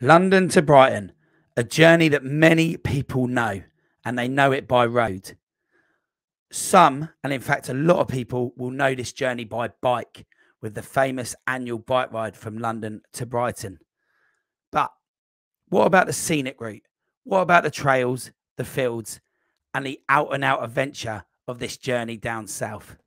London to Brighton, a journey that many people know, and they know it by road. Some, and in fact a lot of people, will know this journey by bike with the famous annual bike ride from London to Brighton. But what about the scenic route? What about the trails, the fields, and the out-and-out adventure of this journey down south?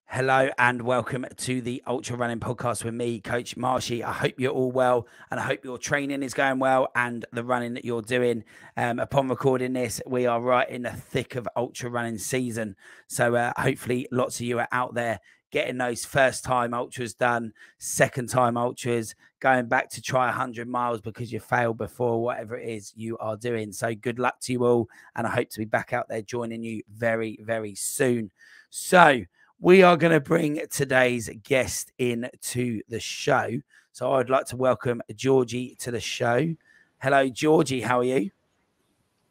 Hello and welcome to the Ultra Running Podcast with me, Coach Marshy. I hope you're all well and I hope your training is going well and the running that you're doing. Upon recording this, we are right in the thick of ultra running season. So hopefully lots of you are out there getting those first time ultras done, second time ultras, going back to try 100 miles because you failed before, whatever it is you are doing. So good luck to you all. And I hope to be back out there joining you very, very soon. So we are going to bring today's guest into the show. So I'd like to welcome Georgie to the show. Hello, Georgie. How are you?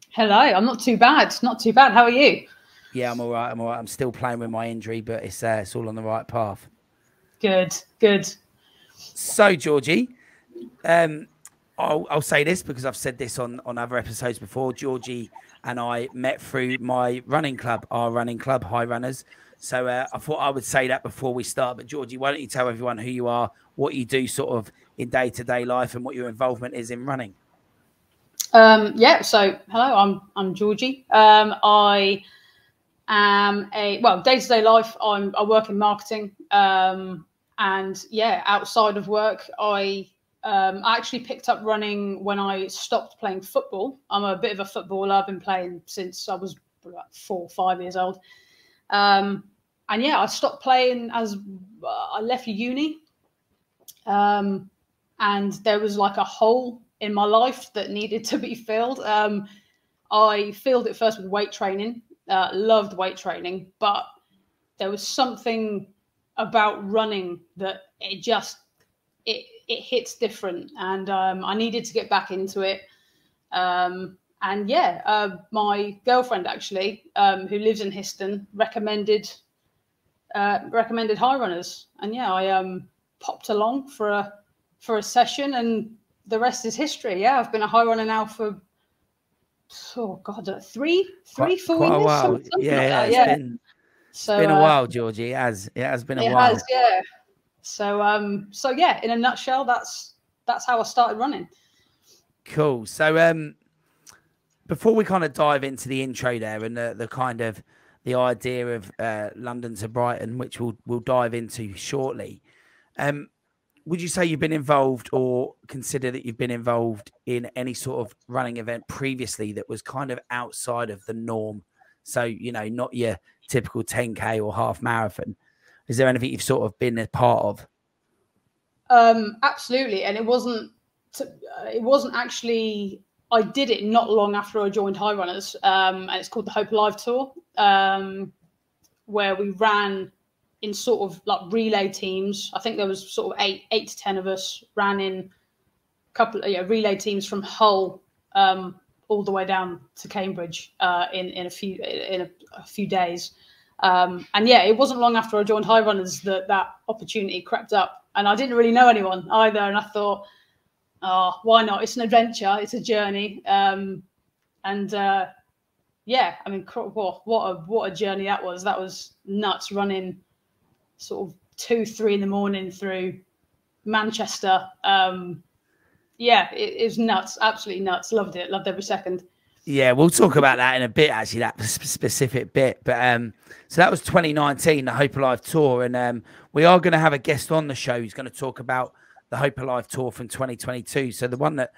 Hello. I'm not too bad. Not too bad. How are you? Yeah, I'm all right. I'm all right. I'm still playing with my injury, but it's all on the right path. Good. Good. So, Georgie, I'll say this because I've said this on other episodes before. Georgie and I met through my running club, our running club, High Runners. So I thought I would say that before we start. But Georgie, why don't you tell everyone who you are, what you do sort of in day-to-day life and what your involvement is in running? Yeah. So hello, I'm Georgie. I am day-to-day life. I work in marketing. And yeah, outside of work, I actually picked up running when I stopped playing football. I'm a bit of a footballer. I've been playing since I was about 4 or 5 years old. And yeah, I stopped playing as I left uni. And there was like a hole in my life that needed to be filled. I filled it first with weight training, loved weight training, but there was something about running that it hits different. And I needed to get back into it. And yeah, my girlfriend actually, who lives in Histon, recommended High Runners, and yeah, I popped along for a session, and the rest is history. Yeah, I've been a high runner now for 3, 4 years. A while. Yeah, it's been a while, Georgie. It has been a while. It has, yeah. So yeah, in a nutshell, that's how I started running. Cool. So before we kind of dive into the intro there and the kind of the idea of London to Brighton, which we'll dive into shortly, would you say you've been involved or consider that you've been involved in any sort of running event previously that was kind of outside of the norm? So, you know, not your typical 10K or half marathon. Is there anything you've sort of been a part of? Absolutely. And it wasn't actually, I did it not long after I joined High Runners, and it's called the Hope Alive Tour, where we ran in sort of like relay teams. I think there was sort of 8 to 10 of us ran in a couple of relay teams from Hull all the way down to Cambridge in a few days. And yeah, it wasn't long after I joined High Runners that opportunity crept up, and I didn't really know anyone either. And I thought, oh, why not? It's an adventure. It's a journey. Yeah, I mean, what a journey that was. That was nuts, running sort of 2, 3 in the morning through Manchester. Yeah, it was nuts, absolutely nuts. Loved it. Loved every second. Yeah, we'll talk about that in a bit, actually, that specific bit. But so that was 2019, the Hope Alive Tour. And we are going to have a guest on the show who's going to talk about the Hope Alive Tour from 2022. So the one that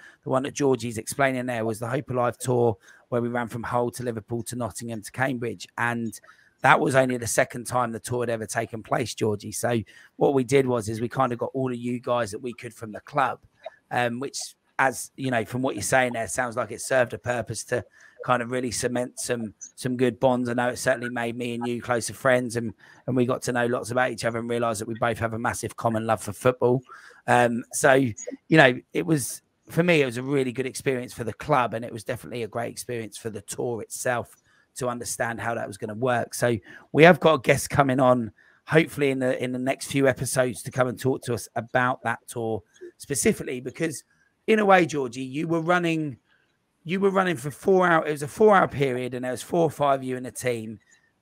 Georgie's explaining there was the Hope Alive Tour, where we ran from Hull to Liverpool to Nottingham to Cambridge. And that was only the second time the tour had ever taken place, Georgie. So what we did was we kind of got all of you guys that we could from the club, which as you know, from what you're saying there, sounds like it served a purpose to kind of really cement some good bonds. I know it certainly made me and you closer friends, and we got to know lots about each other and realized that we both have a massive common love for football. So, you know, it was, for me, it was a really good experience for the club, and it was definitely a great experience for the tour itself to understand how that was going to work. So we have got a guest coming on, hopefully in the next few episodes, to come and talk to us about that tour specifically, because in a way, Georgie, you were running for 4 hours. It was a 4-hour period, and there was 4 or 5 of you in a team,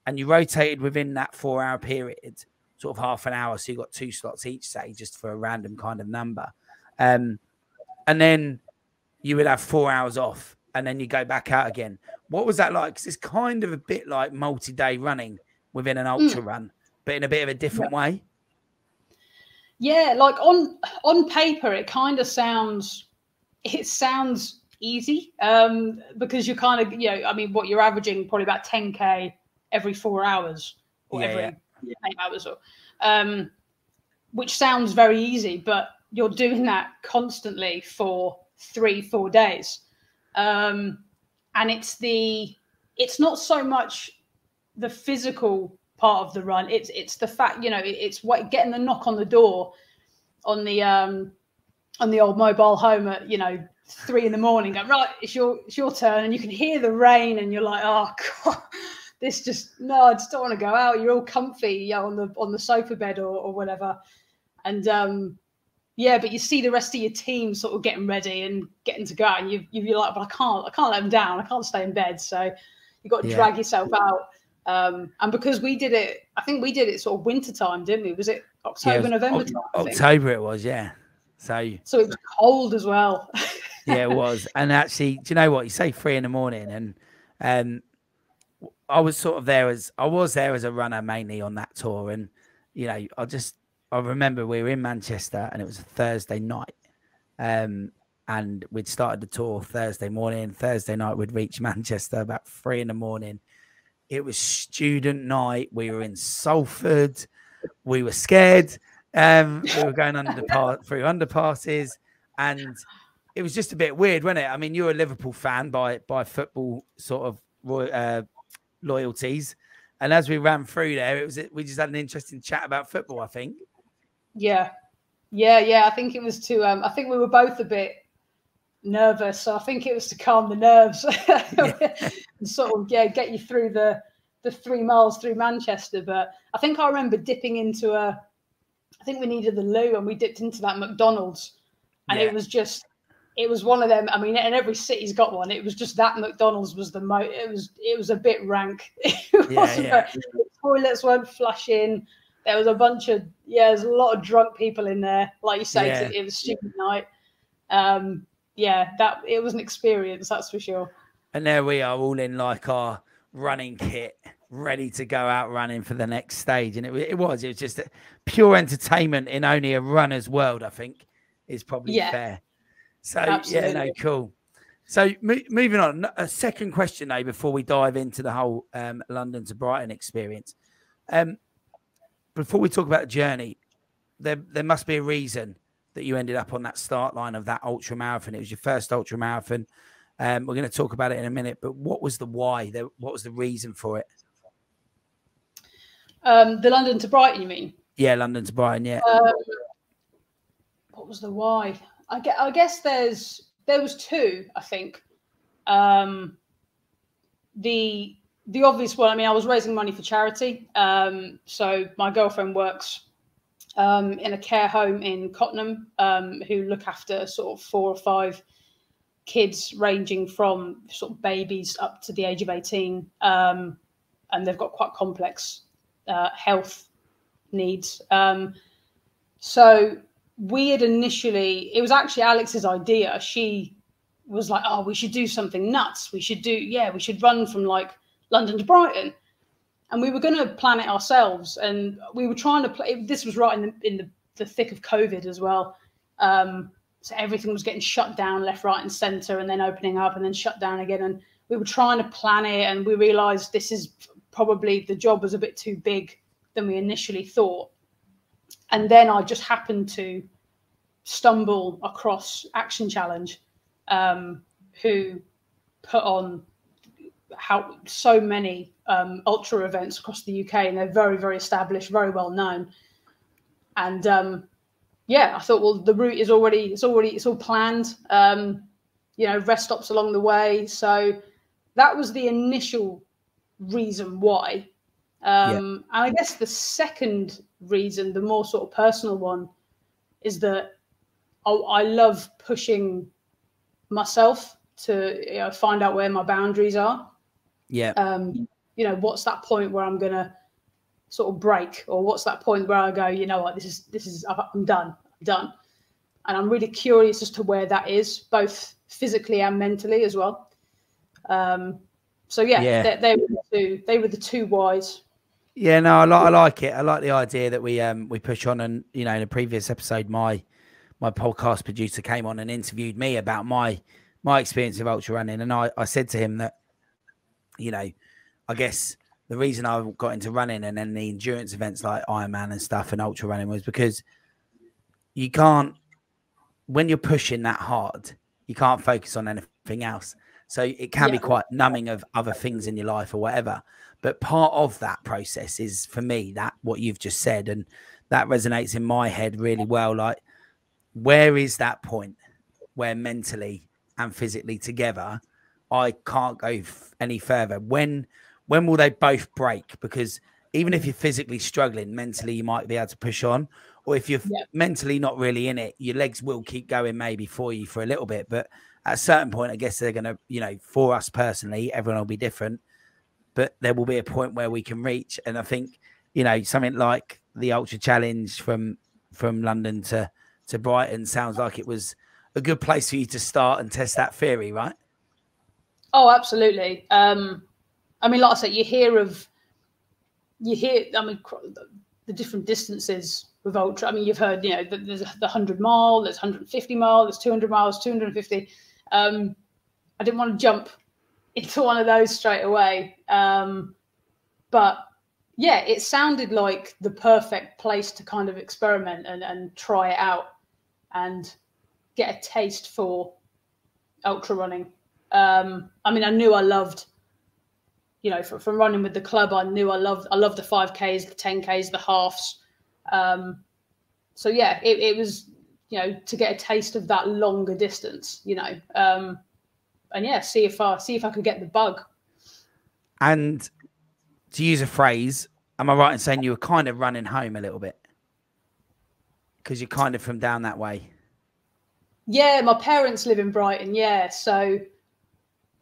and you rotated within that 4-hour period, sort of half an hour. So you got 2 slots each, say, just for a random kind of number. And then you would have 4 hours off, and then you go back out again. What was that like? Because it's kind of a bit like multi-day running within an ultra run, but in a bit of a different way. Yeah, like on paper, it kind of sounds easy, because you're kind of, you know, I mean, what you're averaging probably about 10K every 4 hours or every 8 hours, or which sounds very easy, but you're doing that constantly for 3-4 days. And it's not so much the physical part of the run. It's the fact, you know, it's what getting the knock on the door on the old mobile home at, you know, 3 a.m, going, right, it's your turn, and you can hear the rain, and you're like, oh God, I just don't want to go out. You're all comfy, you know, on the sofa bed or whatever, and yeah, but you see the rest of your team sort of getting ready and getting to go out, and you're like, but I can't let them down. I can't stay in bed, so you've got to drag yourself out. And because we did it, I think we did it sort of winter time, didn't we? Was it October, November time? October it was, yeah. So it was cold as well. Yeah, it was. And actually, do you know what? You say 3 a.m, and I was sort of there as a runner mainly on that tour. And, you know, I remember we were in Manchester, and it was a Thursday night. And we'd started the tour Thursday morning. Thursday night, we'd reach Manchester about 3 a.m. It was student night. We were in Salford. We were scared. We were going through underpasses, and it was just a bit weird, wasn't it? I mean, you're a Liverpool fan by football sort of loyalties, and as we ran through there, we just had an interesting chat about football, I think. Yeah. I think it was to. I think we were both a bit nervous, so I think it was to calm the nerves and sort of get you through the 3 miles through Manchester. But I think I remember dipping into I think we needed the loo, and we dipped into that McDonald's, and it was one of them. I mean, and every city's got one. It was just that McDonald's was the most. It was a bit rank. The toilets weren't flushing. There was a bunch of there's a lot of drunk people in there. Like you say, it was student night. That it was an experience, that's for sure. And there we are, all in like our running kit, ready to go out running for the next stage. And it was just pure entertainment in only a runner's world, I think, is probably fair. So absolutely. Cool. So moving on, a second question though, before we dive into the whole London to Brighton experience. Before we talk about the journey, there must be a reason that you ended up on that start line of that ultra marathon. It was your first ultra marathon. We're going to talk about it in a minute, but what was the why? What was the reason for it? The London to Brighton, you mean? Yeah, London to Brighton, yeah. What was the why? I guess there was 2, I think. The obvious one, I mean, I was raising money for charity. So my girlfriend works in a care home in Cottenham, who look after sort of 4 or 5 kids ranging from sort of babies up to the age of 18. And they've got quite complex health needs. So we had initially, it was actually Alex's idea. She was like, oh, we should do something nuts. We should run from like London to Brighton. And we were going to plan it ourselves. And we were trying to play, this was right in the thick of COVID as well. So everything was getting shut down left, right and centre, and then opening up and then shut down again. And we were trying to plan it, and we realised this is probably, the job was a bit too big than we initially thought. And then I just happened to stumble across Action Challenge, who put on so many ultra events across the UK, and they're very, very established, very well known. And I thought, well, the route is it's all planned. Rest stops along the way. So that was the initial reason why. And I guess the second reason, the more sort of personal one, is that I love pushing myself to find out where my boundaries are. What's that point where I'm gonna sort of break, or what's that point where I go, you know what, this is I'm done, and I'm really curious as to where that is, both physically and mentally as well. They were the two whys. Yeah, no, I like it. I like the idea that we push on. And in a previous episode, my podcast producer came on and interviewed me about my experience of ultra running, and I said to him that, I guess the reason I got into running and then the endurance events like Ironman and stuff and ultra running was because you can't, when you're pushing that hard, you can't focus on anything else. So it can be quite numbing of other things in your life or whatever. But part of that process is, for me, that what you've just said, and that resonates in my head really well. Like, where is that point where mentally and physically together, I can't go any further? When will they both break? Because even if you're physically struggling, mentally you might be able to push on. Or if you're mentally not really in it, your legs will keep going maybe for you for a little bit. But at a certain point, I guess they're going to, for us personally, everyone will be different. But there will be a point where we can reach. And I think, something like the Ultra Challenge from London to Brighton sounds like it was a good place for you to start and test that theory, right? Oh, absolutely. Like I said, you hear, the different distances with ultra. I mean, you've heard, there's the 100 mile, there's 150 mile, there's 200 miles, 250. I didn't want to jump into one of those straight away. But yeah, it sounded like the perfect place to kind of experiment and try it out and get a taste for ultra running. I knew I loved, from running with the club, I loved the 5Ks, the 10Ks, the halves. It was, to get a taste of that longer distance, see if I could get the bug. And to use a phrase, am I right in saying you were kind of running home a little bit? Because you're kind of from down that way. Yeah, my parents live in Brighton, so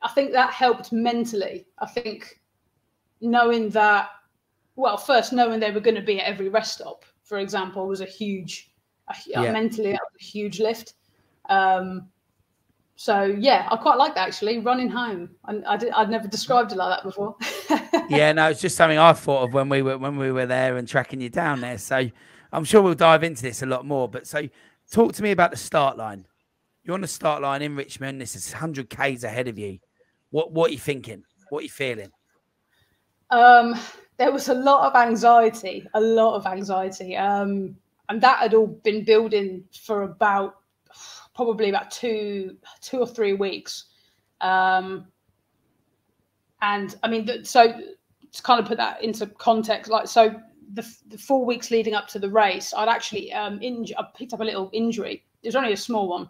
I think that helped mentally. I think knowing that, first knowing they were going to be at every rest stop, for example, was mentally, that was a huge lift. I quite like that, actually, running home. I'd never described it like that before. Yeah, no, it's just something I thought of when we were there and tracking you down there. So I'm sure we'll dive into this a lot more. But so talk to me about the start line. You're on the start line in Richmond. This is 100 Ks ahead of you. What are you thinking? What are you feeling? There was a lot of anxiety. And that had all been building for probably about two or 3 weeks. So to kind of put that into context, the 4 weeks leading up to the race, I'd actually I picked up a little injury. It was only a small one.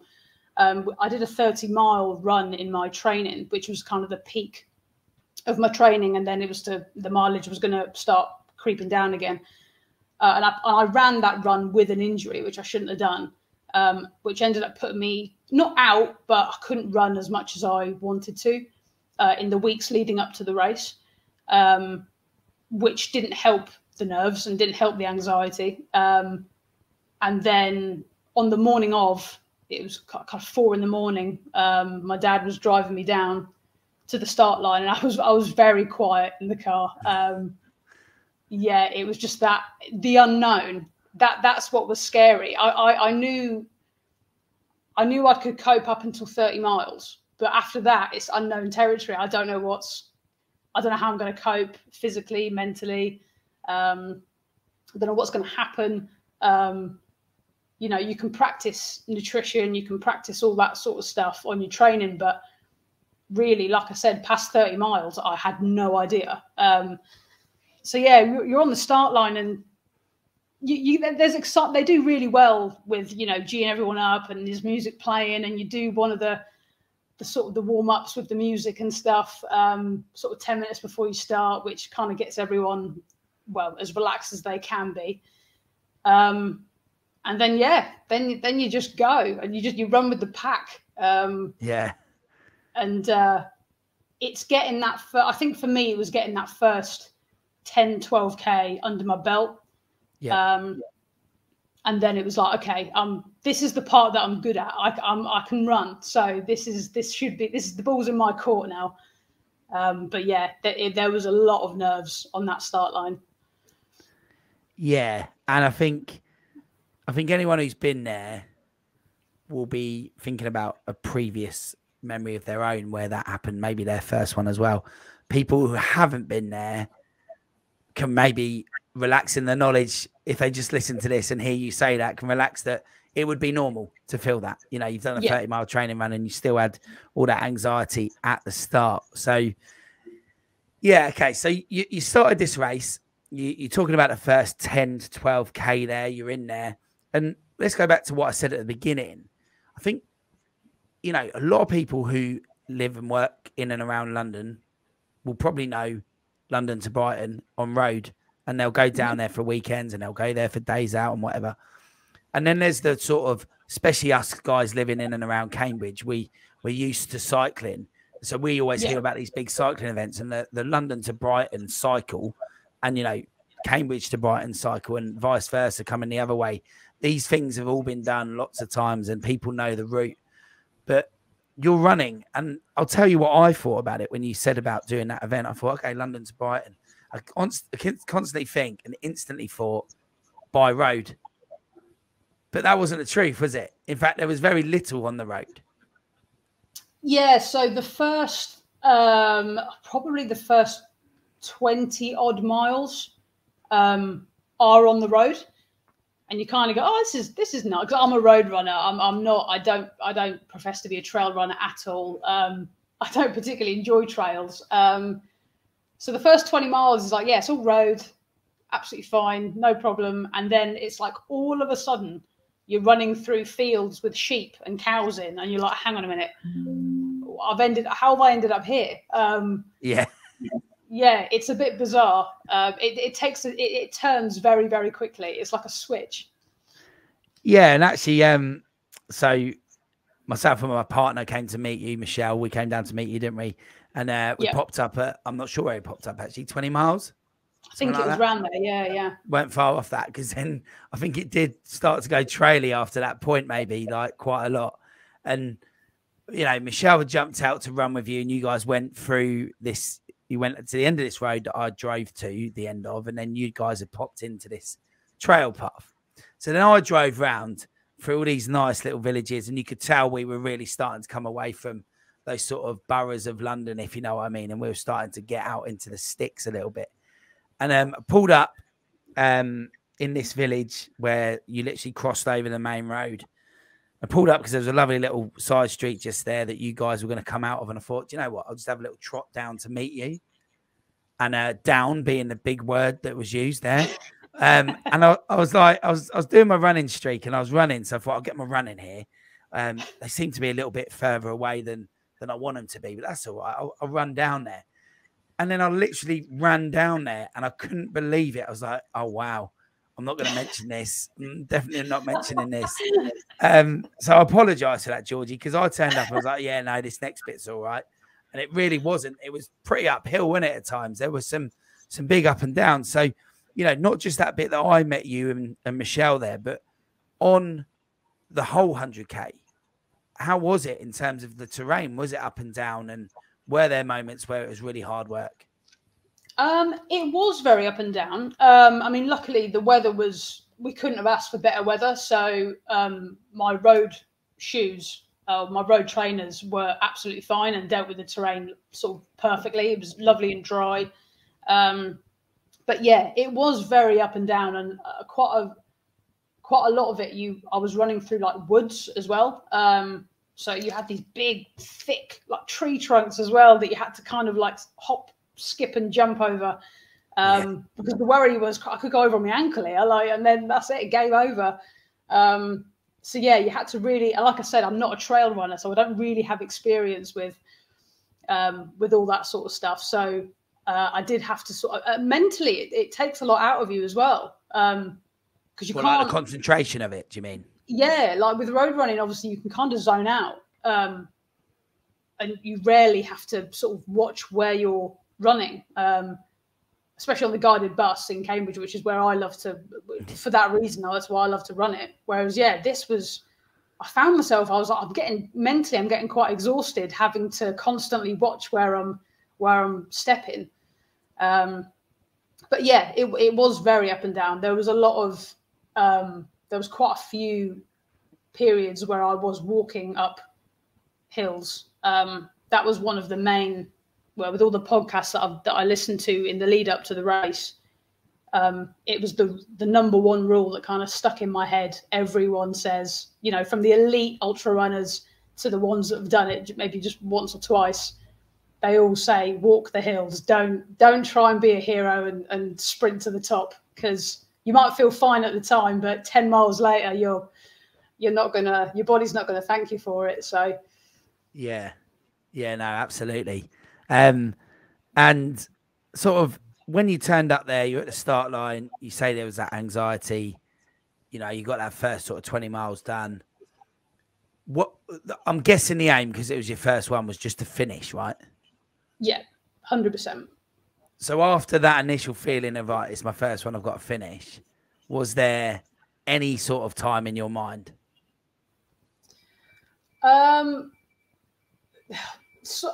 I did a 30-mile run in my training, which was kind of the peak of my training, and then the mileage was going to start creeping down again. And I ran that run with an injury, which I shouldn't have done, which ended up putting me not out, but I couldn't run as much as I wanted to in the weeks leading up to the race, which didn't help the nerves and didn't help the anxiety. And then on the morning of, it was kind of 4 a.m. My dad was driving me down to the start line, and I was very quiet in the car. It was just that the unknown. That's what was scary. I knew I could cope up until 30 miles, but after that, it's unknown territory. I don't know how I'm going to cope physically, mentally. I don't know what's going to happen. you know, you can practice nutrition, you can practice all that sort of stuff on your training, but really, like I said, past 30 miles, I had no idea. So yeah, you're on the start line, and they do really well with, you know, geeing everyone up, and there's music playing, and you do one of the sort of the warm-ups with the music and stuff, sort of 10 minutes before you start, which kind of gets everyone, well, as relaxed as they can be. And then, yeah, then you just go, and you run with the pack. Yeah. And it's getting that, I think for me, it was getting that first 10, 12K under my belt. Yeah. And then it was like, okay, this is the part that I'm good at. I can run. So this is the ball's in my court now. But yeah, there was a lot of nerves on that start line. Yeah. And I think anyone who's been there will be thinking about a previous memory of their own where that happened, maybe their first one as well. People who haven't been there can maybe relax in the knowledge, if they just listen to this and hear you say that, can relax that it would be normal to feel that. You know, you've done a 30-mile training run and you still had all that anxiety at the start. So, yeah, okay. So you started this race. You're talking about the first 10 to 12K there. You're in there. And let's go back to what I said at the beginning. I think, you know, a lot of people who live and work in and around London will probably know London to Brighton on road, and they'll go down there for weekends and they'll go there for days out and whatever. And then there's the sort of, especially us guys living in and around Cambridge, we're used to cycling. So we always hear about these big cycling events, and the London to Brighton cycle, and, you know, Cambridge to Brighton cycle, and vice versa coming the other way. These things have all been done lots of times and people know the route. But you're running, and I'll tell you what I thought about it when you said about doing that event. I thought, okay, London to Brighton. I constantly think and instantly thought by road. But that wasn't the truth, was it? In fact, there was very little on the road. Yeah, so the first, probably the first 20 odd miles are on the road. And you kind of go, oh, this is not, because I'm a road runner. I'm not, I don't profess to be a trail runner at all. I don't particularly enjoy trails. So the first 20 miles is like, yeah, it's all road, absolutely fine, no problem. And then it's like all of a sudden you're running through fields with sheep and cows in, and you're like, hang on a minute, how have I ended up here? Yeah, it's a bit bizarre. It turns very, very quickly. It's like a switch. Yeah, and actually, so myself and my partner came to meet you, Michelle. We came down to meet you, didn't we? And we popped up at, I'm not sure where it popped up actually, 20 miles. I think it was around there. Yeah. Went far off that, because then I think it did start to go traily after that point, maybe, like quite a lot. And, you know, Michelle had jumped out to run with you, and you guys went through this. You went to the end of this road that I drove to the end of, and then you guys had popped into this trail path. So then I drove round through all these nice little villages, and you could tell we were really starting to come away from those sort of boroughs of London, if you know what I mean. And we were starting to get out into the sticks a little bit. And I pulled up in this village where you literally crossed over the main road. I pulled up because there was a lovely little side street just there that you guys were going to come out of. And I thought, you know what, I'll just have a little trot down to meet you. And down being the big word that was used there. And I was like, I was doing my running streak, and I was running. So I thought, I'll get my running here. They seem to be a little bit further away than I want them to be, but that's all right. I'll run down there. And then I literally ran down there, and I couldn't believe it. I was like, oh, wow, I'm not going to mention this. I'm definitely not mentioning this. So I apologize for that, Georgie, because I turned up and I was like, yeah, no, this next bit's all right. And it really wasn't. It was pretty uphill, wasn't it, at times? There was some big up and down. So, you know, not just that bit that I met you and Michelle there, but on the whole 100K, how was it in terms of the terrain? Was it up and down, and were there moments where it was really hard work? It was very up and down. I mean, luckily the weather we couldn't have asked for better weather. So my road shoes, my road trainers were absolutely fine and dealt with the terrain sort of perfectly. It was lovely and dry. But yeah, it was very up and down, and quite quite a lot of it, I was running through like woods as well. So you had these big, thick, like tree trunks as well that you had to kind of like hop, skip, and jump over. Because the worry was I could go over on my ankle here, and then that's it, game over. So yeah, you had to really, like I said, I'm not a trail runner, so I don't really have experience with all that sort of stuff. So I did have to sort of mentally, it takes a lot out of you as well. Because you can't, like the concentration of it, do you mean? Yeah, like with road running, obviously you can kind of zone out, and you rarely have to sort of watch where you're running, especially on the guided bus in Cambridge, which is where I love to, for that reason, that's why I love to run it. Whereas, yeah, I found myself, I was like, I'm getting quite exhausted having to constantly watch where I'm stepping. But yeah, it was very up and down. There was a lot of, there was quite a few periods where I was walking up hills. That was one of the main, with all the podcasts that I listened to in the lead up to the race, it was the number one rule that kind of stuck in my head. Everyone says, from the elite ultra runners to the ones that have done it maybe just once or twice, they all say, walk the hills. Don't try and be a hero and sprint to the top, because you might feel fine at the time, but 10 miles later, your body's not gonna thank you for it. So yeah, no, absolutely. And sort of when you turned up there, you're at the start line, you say there was that anxiety, you got that first sort of 20 miles done. What I'm guessing the aim, because it was your first one, was just to finish, right? Yeah, 100%. So after that initial feeling of, right, it's my first one, I've got to finish, was there any sort of time in your mind? So,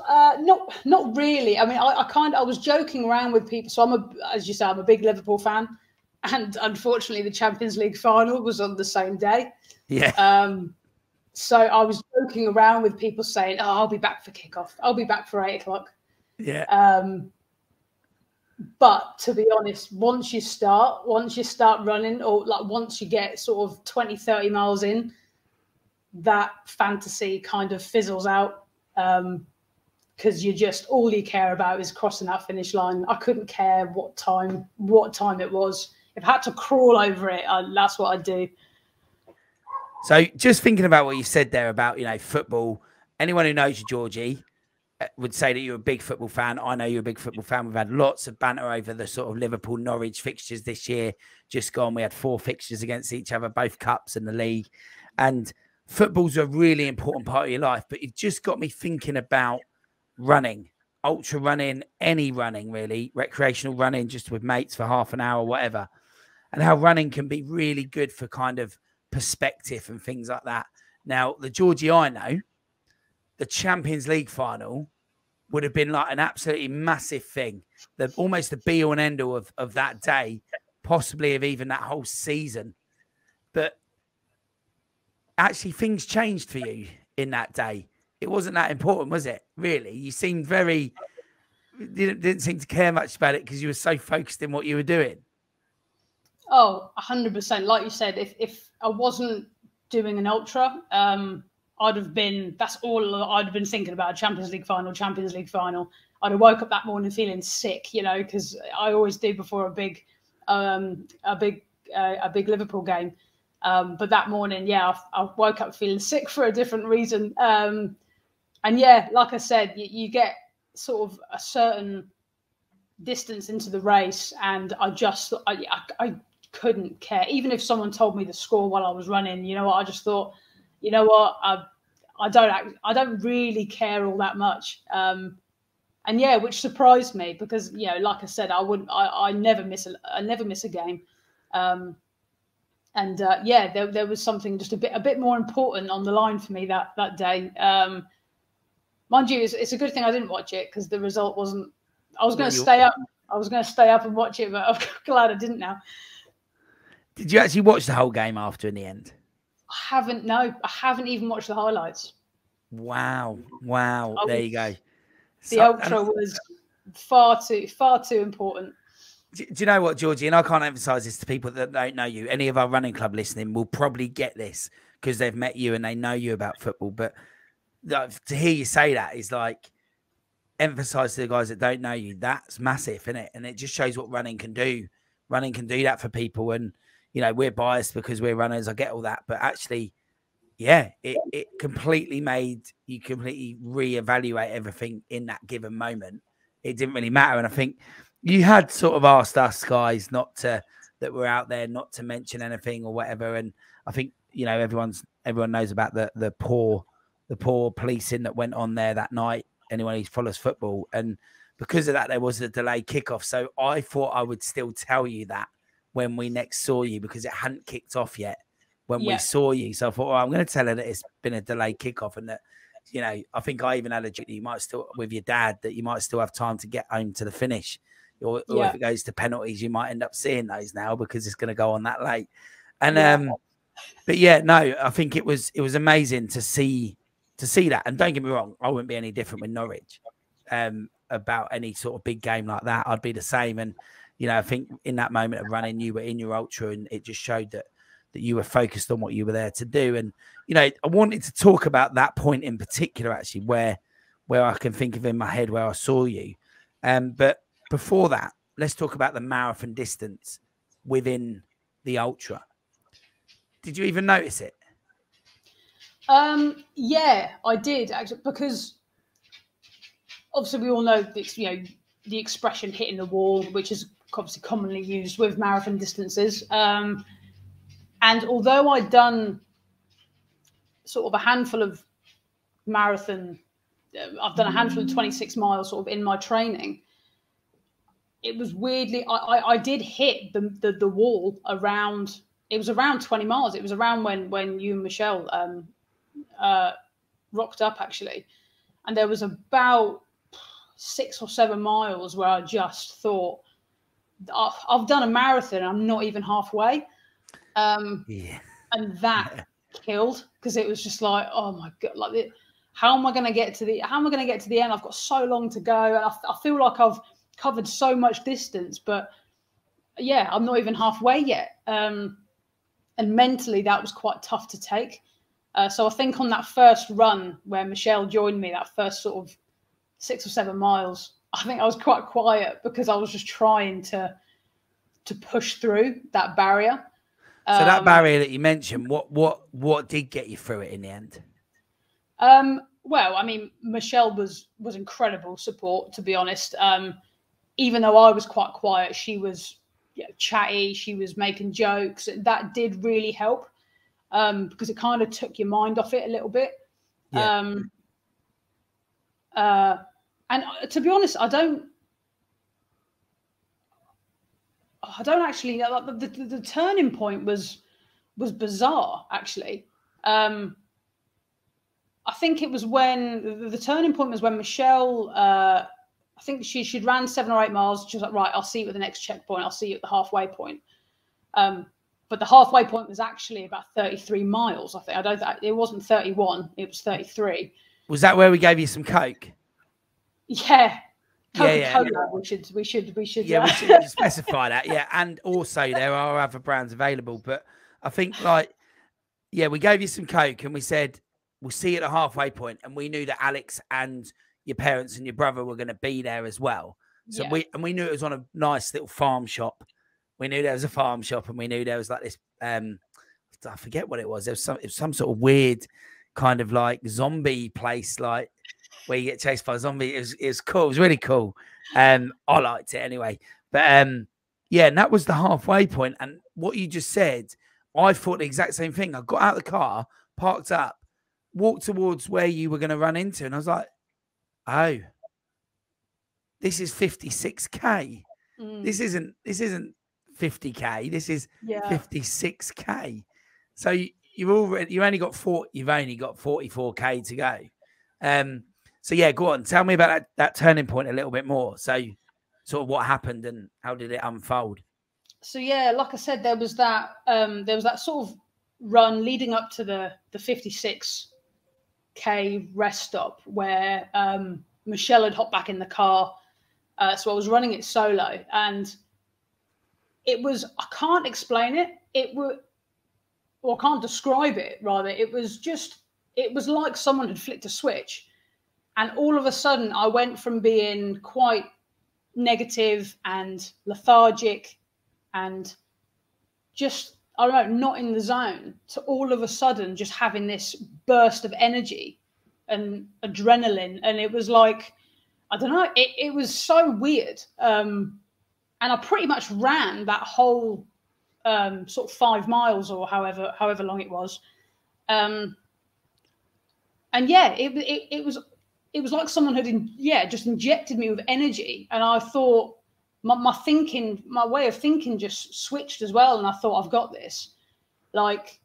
not really. I mean, I was joking around with people. So as you say, I'm a big Liverpool fan, and unfortunately, the Champions League final was on the same day. Yeah. So I was joking around with people saying, "Oh, I'll be back for kickoff. I'll be back for 8:00." Yeah. But to be honest, once you start running, or like once you get sort of 20, 30 miles in, that fantasy kind of fizzles out, because all you care about is crossing that finish line. I couldn't care what time it was. If I had to crawl over it, that's what I'd do. So just thinking about what you said there about, football, anyone who knows you, Georgie, would say that you're a big football fan. I know you're a big football fan. We've had lots of banter over the sort of Liverpool-Norwich fixtures this year. Just gone, we had 4 fixtures against each other, both cups and the league. And football's a really important part of your life. But you've just got me thinking about running, ultra running, any running really, recreational running, just with mates for half an hour, whatever. And how running can be really good for kind of perspective and things like that. Now, the Georgie I know, the Champions League final would have been like an absolutely massive thing. Almost the be all and end all of that day, possibly of even that whole season. But actually things changed for you in that day. It wasn't that important, was it? Really? You seemed didn't seem to care much about it because you were so focused in what you were doing. Oh, 100%. Like you said, if I wasn't doing an ultra, that's all I'd have been thinking about. Champions League final. I'd have woke up that morning feeling sick, because I always do before a big Liverpool game. But that morning, yeah, I woke up feeling sick for a different reason. And yeah, like I said, you get sort of a certain distance into the race, and I couldn't care. Even if someone told me the score while I was running, I just thought, I don't really care all that much. And yeah, which surprised me because, like I said, I never miss a game. And yeah, there was something just a bit more important on the line for me that day. Mind you, it's a good thing I didn't watch it because the result wasn't. I was going to stay up. I was going to stay up and watch it, but I'm glad I didn't now. Did you actually watch the whole game after in the end? I haven't. No, I haven't even watched the highlights. Wow. There you go. The ultra was far too important. Do you know what, Georgie? And I can't emphasize this to people that don't know you. Any of our running club listening will probably get this because they've met you and they know you about football. But to hear you say that is like emphasize to the guys that don't know you. That's massive, isn't it? And it just shows what running can do. Running can do that for people. And, you know, we're biased because we're runners. I get all that. But actually, yeah, it completely made you completely reevaluate everything in that given moment. It didn't really matter. And I think you had sort of asked us guys that were out there not to mention anything or whatever. And I think, you know, everyone knows about the poor policing that went on there that night. Anyone who follows football. And because of that, there was a delayed kickoff. So I thought I would still tell you that when we next saw you, because it hadn't kicked off yet when we saw you. So I thought, I'm going to tell her that it's been a delayed kickoff and that, you know, I think I even had a joke that you might still, with your dad, that you might still have time to get home to the finish. Or if it goes to penalties, you might end up seeing those now because it's going to go on that late. And but yeah, no, I think it was amazing to see that. And don't get me wrong, I wouldn't be any different with Norwich about any sort of big game like that. I'd be the same. And, you know, I think in that moment of running, you were in your ultra and it just showed that you were focused on what you were there to do. And, you know, I wanted to talk about that point in particular, actually, where I can think of in my head where I saw you. But before that, let's talk about the marathon distance within the ultra. Did you even notice it? Yeah, I did actually, because obviously we all know this, you know, the expression hitting the wall, which is obviously commonly used with marathon distances. And although I'd done sort of a handful of marathon, I've done a handful of 26 miles sort of in my training, it was weirdly, I did hit the wall around, it was around 20 miles. It was around when you and Michelle rocked up, actually. And there was about 6 or 7 miles where I just thought, I've done a marathon, I'm not even halfway. And that killed, because it was just like, oh my God, like, how am I going to get to the end? I've got so long to go. And I feel like I've covered so much distance, but yeah, I'm not even halfway yet. And mentally that was quite tough to take. So I think on that first run where Michelle joined me, that first sort of 6 or 7 miles, I think I was quite quiet because I was just trying to push through that barrier. So that barrier that you mentioned, what did get you through it in the end? Well, I mean, Michelle was incredible support, to be honest. Even though I was quite quiet, she was chatty. She was making jokes. That did really help, because it kind of took your mind off it a little bit. Yeah. And to be honest, I don't actually. The turning point was bizarre, actually. I think it was when the turning point was when Michelle. I think she'd ran 7 or 8 miles. She was like, right, I'll see you at the next checkpoint. I'll see you at the halfway point. But the halfway point was actually about 33 miles. I think it wasn't 31. It was 33. Was that where we gave you some Coke? Yeah. Coca-Cola. Yeah. We should. Yeah, we should specify that. Yeah, and also there are other brands available, but I think we gave you some Coke and we said we'll see you at the halfway point, and we knew that Alex and your parents and your brother were going to be there as well. So we knew it was on a nice little farm shop. We knew there was a farm shop, and we knew there was like this. I forget what it was. There was some sort of weird kind of like zombie place, like where you get chased by a zombie. It was cool. It was really cool. I liked it anyway. But and that was the halfway point. And what you just said, I thought the exact same thing. I got out of the car, parked up, walked towards where you were going to run into, and I was like, oh, this is 56K. This isn't 50K. This is 56K. So you've only got 44K to go. So yeah, go on. Tell me about that turning point a little bit more. So sort of what happened and how did it unfold? So yeah, like I said, there was that sort of run leading up to the 56K rest stop where Michelle had hopped back in the car. So I was running it solo, and it was, I can't explain it. It was, or I can't describe it, rather. It was like someone had flicked a switch. And all of a sudden, I went from being quite negative and lethargic and just, I don't know, not in the zone, to all of a sudden just having this burst of energy and adrenaline. And it was like, I don't know, it was so weird. And I pretty much ran that whole sort of 5 miles or however long it was. And yeah, it was like someone had just injected me with energy. And I thought my way of thinking just switched as well. And I thought, I've got this. Like,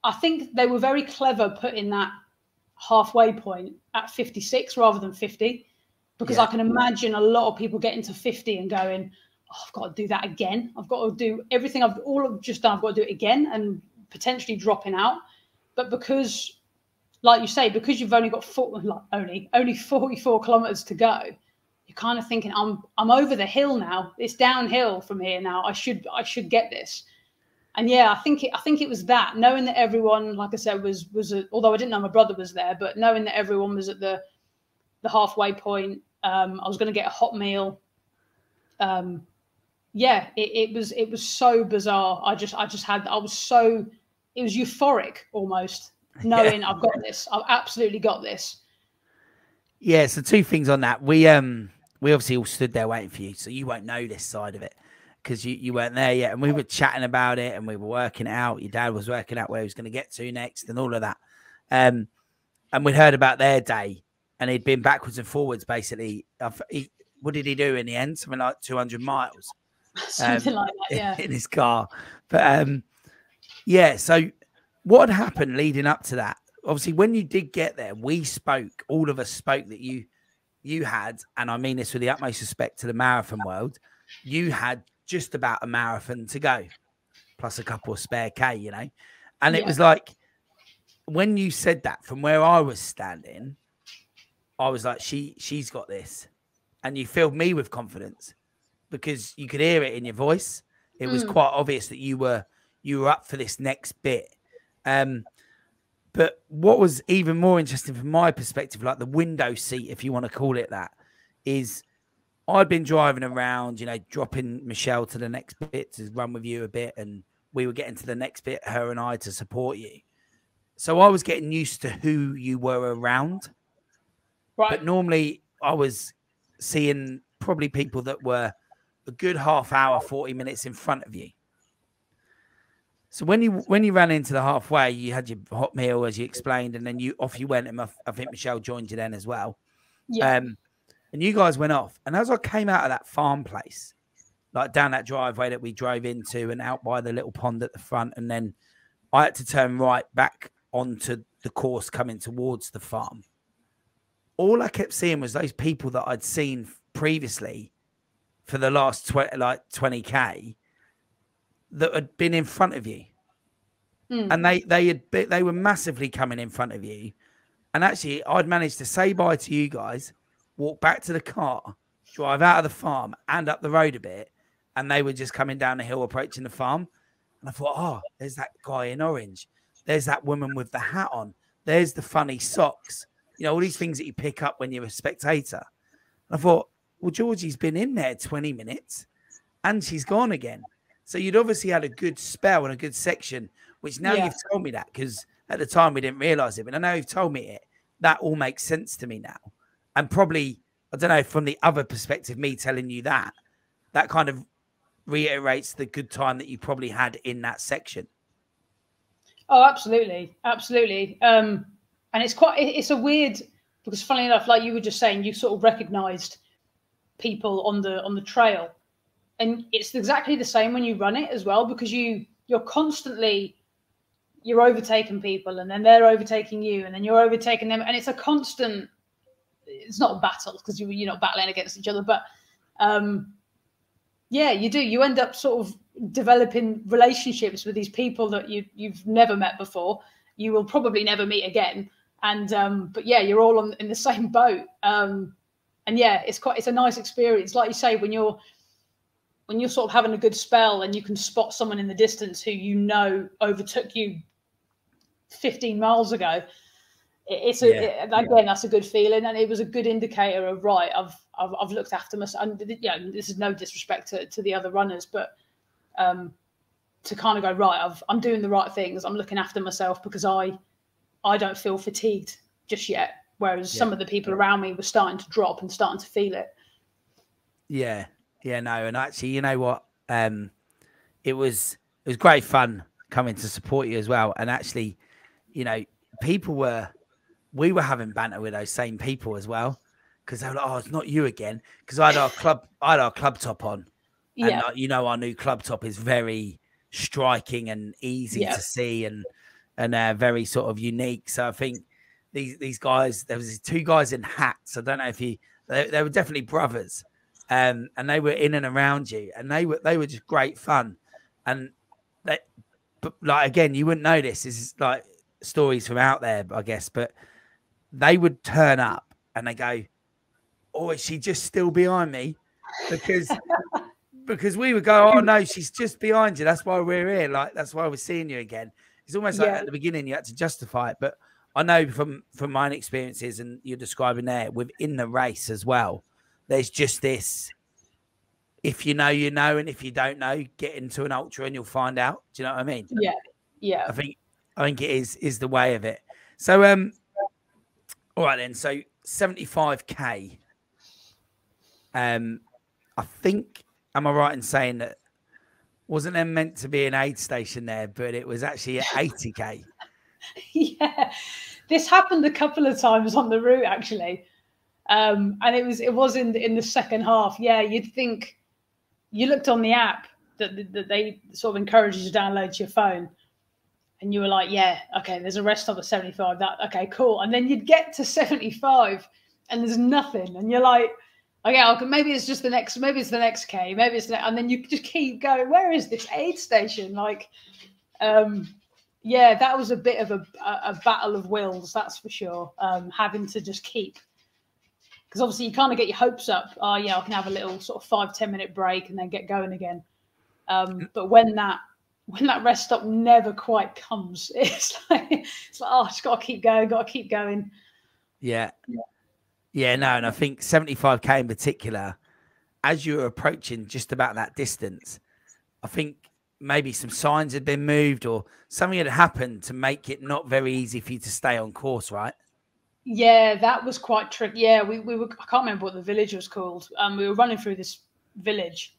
I think they were very clever putting that halfway point at 56 rather than 50, because I can imagine a lot of people getting to 50 and going, oh, I've got to do that again. I've got to do everything I've just done. I've got to do it again, and potentially dropping out. But because, like you say, because you've only got only 44 kilometers to go, you're kind of thinking, I'm over the hill now. It's downhill from here now. I should get this. And yeah, I think it was that, knowing that everyone, like I said, was although I didn't know my brother was there, but knowing that everyone was at the halfway point. I was going to get a hot meal. It was so bizarre. It was euphoric almost, knowing I've got this. I've absolutely got this. Yeah. So 2 things on that. We obviously all stood there waiting for you, so you won't know this side of it because you weren't there yet. And we were chatting about it and we were working it out. Your dad was working out where he was going to get to next and all of that. And we'd heard about their day, and he'd been backwards and forwards basically. What did he do in the end? Something like 200 miles. Something like that, yeah. In his car. But yeah, so what had happened leading up to that? Obviously, when you did get there, all of us spoke that you had, and I mean this with the utmost respect to the marathon world, you had just about a marathon to go, plus a couple of spare K, you know? And it was like, when you said that, from where I was standing, I was like, she's got this. And you filled me with confidence because you could hear it in your voice. It was quite obvious that you were up for this next bit. But what was even more interesting from my perspective, like the window seat, if you want to call it that, is I'd been driving around, you know, dropping Michelle to the next bit to run with you a bit. And we were getting to the next bit, her and I, to support you. So I was getting used to who you were around. Right. But normally I was seeing probably people that were a good half hour, 40 minutes in front of you. So when you ran into the halfway, you had your hot meal, as you explained, and then off you went, and I think Michelle joined you then as well. Yeah. And you guys went off. And as I came out of that farm place, like down that driveway that we drove into and out by the little pond at the front, and then I had to turn right back onto the course coming towards the farm. All I kept seeing was those people that I'd seen previously for the last 20K that had been in front of you. And they were massively coming in front of you. And actually, I'd managed to say bye to you guys, walk back to the car, drive out of the farm and up the road a bit. And they were just coming down the hill approaching the farm. And I thought, oh, there's that guy in orange. There's that woman with the hat on. There's the funny socks. You know, all these things that you pick up when you're a spectator. And I thought, well, Georgie's been in there 20 minutes and she's gone again. So you'd obviously had a good spell and a good section, which now you've told me that, because at the time we didn't realize it. But I know you've told me it. That all makes sense to me now. And probably, I don't know, from the other perspective, me telling you that kind of reiterates the good time that you probably had in that section. Oh, absolutely. Absolutely. And it's a weird, because funny enough, like you were just saying, you sort of recognized people on the trail, and it's exactly the same when you run it as well, because you're constantly, you're overtaking people, and then they're overtaking you, and then you're overtaking them. And it's a constant, it's not a battle because you're not battling against each other, but yeah, you do. You end up sort of developing relationships with these people that you've never met before. You will probably never meet again. And but yeah, you're all in the same boat. And yeah, it's a nice experience. Like you say, when you're when you're sort of having a good spell and you can spot someone in the distance who you know overtook you 15 miles ago, again, that's a good feeling, and it was a good indicator of, right, I've looked after myself. And this is no disrespect to the other runners, but to kind of go, right, I'm doing the right things. I'm looking after myself because I don't feel fatigued just yet. Whereas some of the people around me were starting to drop and starting to feel it. Yeah. Yeah, no. And actually, you know what? It was great fun coming to support you as well. And actually, you know, we were having banter with those same people as well. Because they were like, oh, it's not you again. Because I had our club top on. And you know, our new club top is very striking and easy to see and very sort of unique. So I think these guys, there was 2 guys in hats. I don't know if they were definitely brothers, and they were in and around you, and they were just great fun. And but like, again, you wouldn't know this. This is like stories from out there, I guess. But they would turn up and they go, "Oh, is she just still behind me?" Because we would go, "Oh no, she's just behind you. That's why we're here. Like, that's why we're seeing you again." It's almost like at the beginning you had to justify it, but I know from my experiences, and you're describing there within the race as well, there's just this, if you know, you know, and if you don't know, get into an ultra and you'll find out. Do you know what I mean? Yeah. I think it is the way of it. So all right then. So 75K. I think, am I right in saying that wasn't there meant to be an aid station there, but it was actually at 80K? Yeah, this happened a couple of times on the route actually, and it was in the second half. Yeah, you'd think, you looked on the app that they sort of encourage you to download to your phone, and you were like, yeah, okay, there's a rest stop at 75. Okay, cool. And then you'd get to 75, and there's nothing, and you're like, okay, maybe it's just the next. Maybe it's the next K. Maybe it's and then you just keep going. Where is this aid station? Like, yeah, that was a bit of a battle of wills, that's for sure. Having to just keep, because obviously you kind of get your hopes up. Oh yeah, I can have a little sort of 5-10 minute break and then get going again. But when that rest stop never quite comes, it's like oh, I just got to keep going. Yeah. No, and I think 75K in particular, as you were approaching just about that distance, I think maybe some signs had been moved or something had happened to make it not very easy for you to stay on course, right? Yeah, that was quite tricky. Yeah, we were, I can't remember what the village was called. We were running through this village,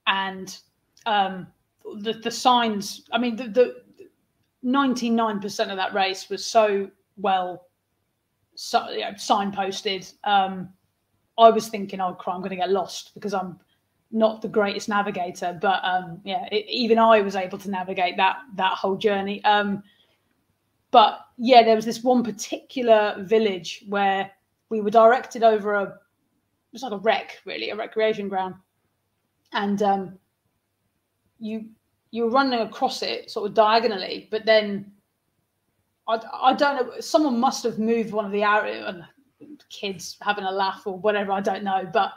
and the signs, I mean, the 99% of that race was so well signposted. I was thinking, oh, crap, I'm going to get lost because I'm not the greatest navigator. But yeah, even I was able to navigate that whole journey. But yeah, there was this one particular village where we were directed over it was like a recreation ground. And you were running across it sort of diagonally, but then I don't know, someone must have moved one of the arrows, kids having a laugh or whatever, I don't know, but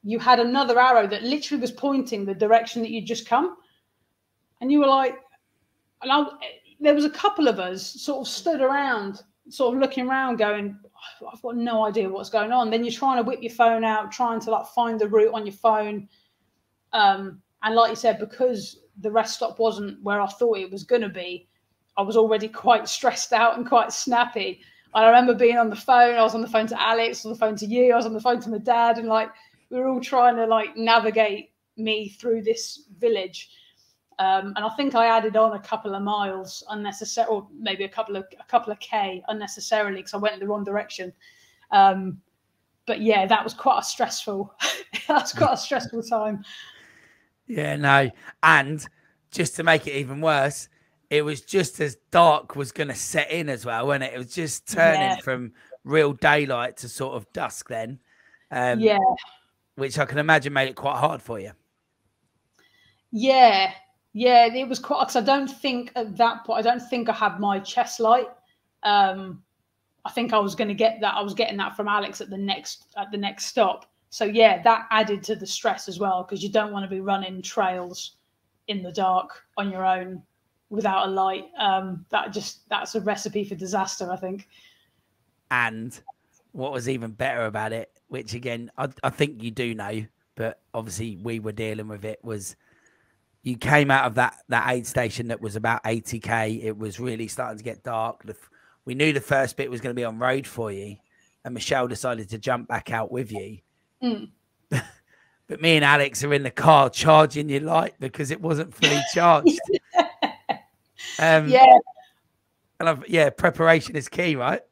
you had another arrow that literally was pointing the direction that you'd just come. And you were like, there was a couple of us sort of stood around, sort of looking around going, I've got no idea what's going on. Then you're trying to whip your phone out, trying to like find the route on your phone. And like you said, because the rest stop wasn't where I thought it was going to be, I was already quite stressed out and quite snappy. And I remember being on the phone. I was on the phone to Alex, on the phone to you. I was on the phone to my dad. And like, we were all trying to like navigate me through this village. And I think I added on a couple of miles unnecessarily, or maybe a couple of K unnecessarily because I went in the wrong direction. But yeah, that was quite a stressful time. Yeah, no. And just to make it even worse, it was just as dark was going to set in as well, wasn't it? It was just turning from real daylight to sort of dusk then. Which I can imagine made it quite hard for you. Yeah, it was quite, because I don't think at that point, I don't think I had my chest light. I think I was going to get that. I was getting that from Alex at the next stop. So yeah, that added to the stress as well, because you don't want to be running trails in the dark on your own without a light. That's a recipe for disaster, I think. And what was even better about it, which again, I think you do know, but obviously we were dealing with it, was you came out of that aid station that was about 80k. It was really starting to get dark. We knew the first bit was going to be on road for you, and Michelle decided to jump back out with you. Mm. But me and Alex are in the car charging your light because it wasn't fully charged. Yeah. And preparation is key, right?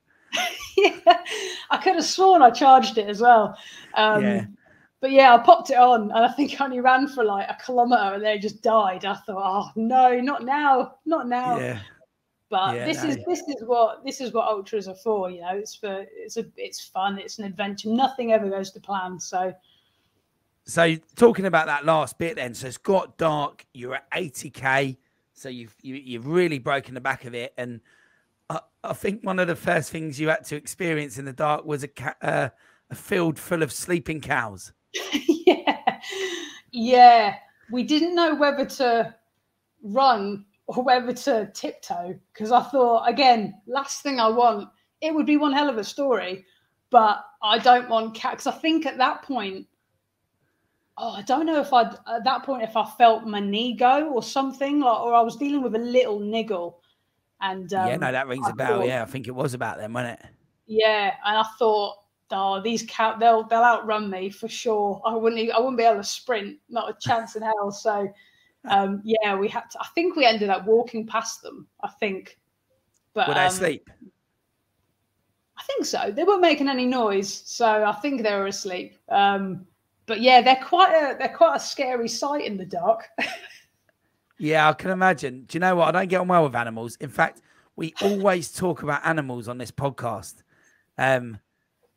Yeah, I could have sworn I charged it as well. But yeah, I popped it on, and I think I only ran for like a kilometre, and then it just died. I thought, oh no, not now, not now. Yeah. But this is what ultras are for. You know, it's fun, it's an adventure. Nothing ever goes to plan. So talking about that last bit, then, so it's got dark. You're at 80k, so you've really broken the back of it, and I think one of the first things you had to experience in the dark was a field full of sleeping cows. Yeah. We didn't know whether to run or whether to tiptoe, because I thought, again, last thing I want, it would be one hell of a story, but I don't want cats. Because I think at that point, I don't know if if I felt my knee go or something, or I was dealing with a little niggle. And that rings a bell. I think it was about them, wasn't it? Yeah, and I thought, these cows, they'll outrun me for sure. I wouldn't be able to sprint, not a chance in hell. So we had to. I think we ended up walking past them. I think, but were they asleep? I think so. They weren't making any noise, so I think they were asleep. But yeah, they're quite a scary sight in the dark. Yeah, I can imagine. Do you know what? I don't get on well with animals. In fact, we always talk about animals on this podcast.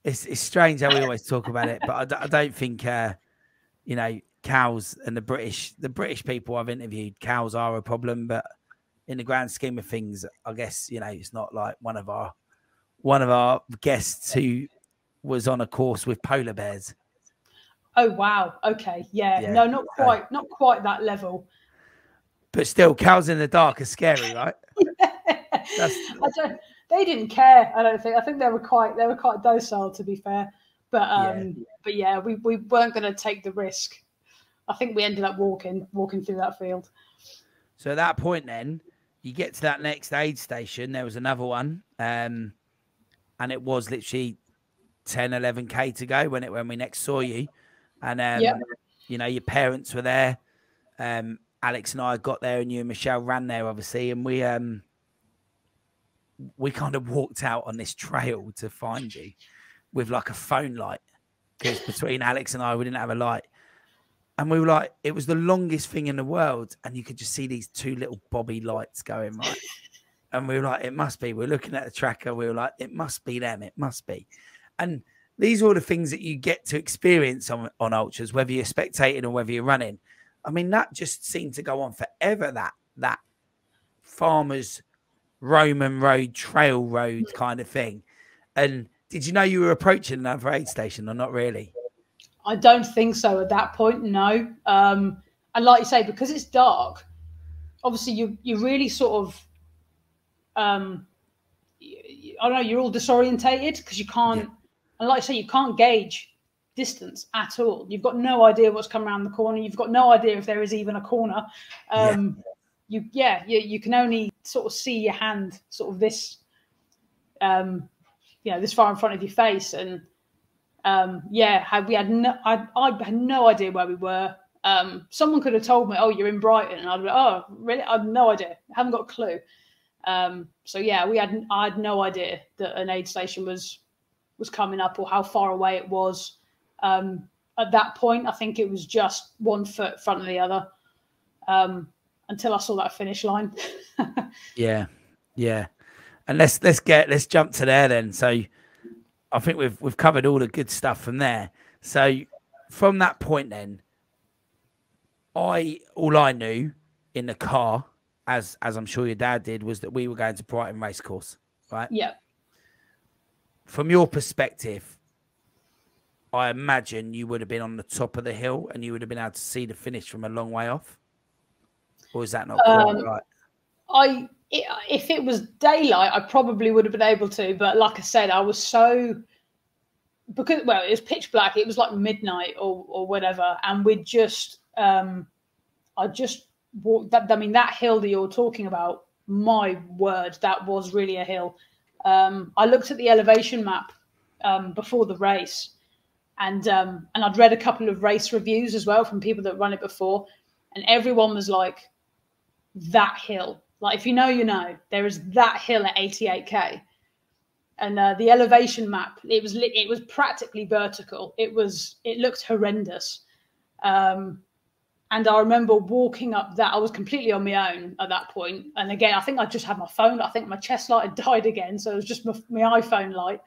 It's strange how we always talk about it, but I don't think cows and the British people I've interviewed, cows are a problem. But in the grand scheme of things, I guess it's not like one of our guests who was on a course with polar bears. Oh wow! Okay, yeah. No, not quite that level. But still, cows in the dark are scary, right? They didn't care. I don't think. I think they were quite docile, to be fair. But we weren't going to take the risk. I think we ended up walking through that field. So at that point, then you get to that next aid station. There was another one, and it was literally 10, 11k to go when we next saw you, and your parents were there. Alex and I got there, and you and Michelle ran there, obviously, and we kind of walked out on this trail to find you with like a phone light, because between Alex and I, we didn't have a light. And we were like, it was the longest thing in the world. And you could just see these two little bobby lights going, right? And we were like, it must be. We're looking at the tracker. We were like, it must be them. It must be. And these are all the things that you get to experience on ultras, whether you're spectating or whether you're running. I mean, that just seemed to go on forever, that farmers Roman road, trail road kind of thing. And did you know you were approaching another aid station or not really? I don't think so at that point, no. And like you say, because it's dark, obviously you really sort of, I don't know, you're all disorientated because you can't, and like I say, you can't gauge distance at all. You've got no idea what's coming around the corner. You've got no idea if there is even a corner. You can only sort of see your hand sort of this, this far in front of your face. And I had no idea where we were. Someone could have told me, oh, you're in Brighton. And I'd be like, oh, really? I had no idea. I haven't got a clue. I had no idea that an aid station was coming up or how far away it was. At that point, I think it was just 1 foot in front of the other, until I saw that finish line. Yeah. And let's jump to there then. So I think we've covered all the good stuff from there. So from that point then, all I knew in the car, as I'm sure your dad did, was that we were going to Brighton Racecourse, right? Yeah. From your perspective, I imagine you would have been on the top of the hill and you would have been able to see the finish from a long way off. Or is that not quite right? If it was daylight, I probably would have been able to. But like I said, I was because, well, it was pitch black. It was like midnight or whatever. And I just walked that. I mean, that hill that you're talking about, my word, that was really a hill. I looked at the elevation map before the race, and I'd read a couple of race reviews as well from people that run it before, and everyone was like, that hill. Like, if you know, you know, there is that hill at 88k. And the elevation map, it was practically vertical. It looked horrendous. And I remember walking up that. I was completely on my own at that point. And again, I think I just had my phone. I think my chest light had died again. So it was just my iPhone light.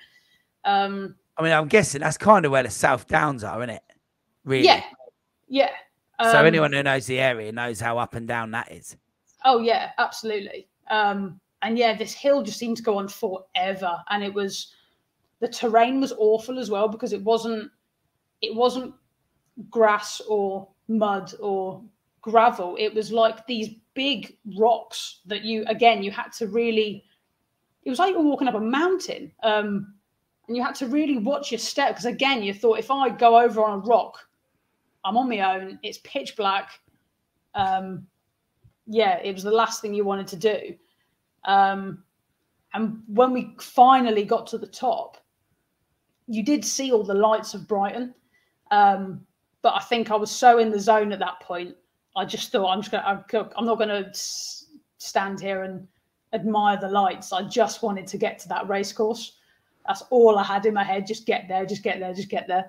I mean, I'm guessing that's kind of where the South Downs are, isn't it? Really? Yeah. Yeah. So anyone who knows the area knows how up and down that is. Oh, yeah, absolutely. And yeah, this hill just seemed to go on forever. And the terrain was awful as well, because it wasn't grass or mud or gravel. It was like these big rocks that you had to really, it was like you were walking up a mountain. And you had to really watch your step, because again, you thought, if I go over on a rock, I'm on my own, it's pitch black. Yeah, it was the last thing you wanted to do. And when we finally got to the top, you did see all the lights of Brighton. But I think I was so in the zone at that point, I just thought, I'm not going to stand here and admire the lights. I just wanted to get to that race course. That's all I had in my head. Just get there, just get there, just get there.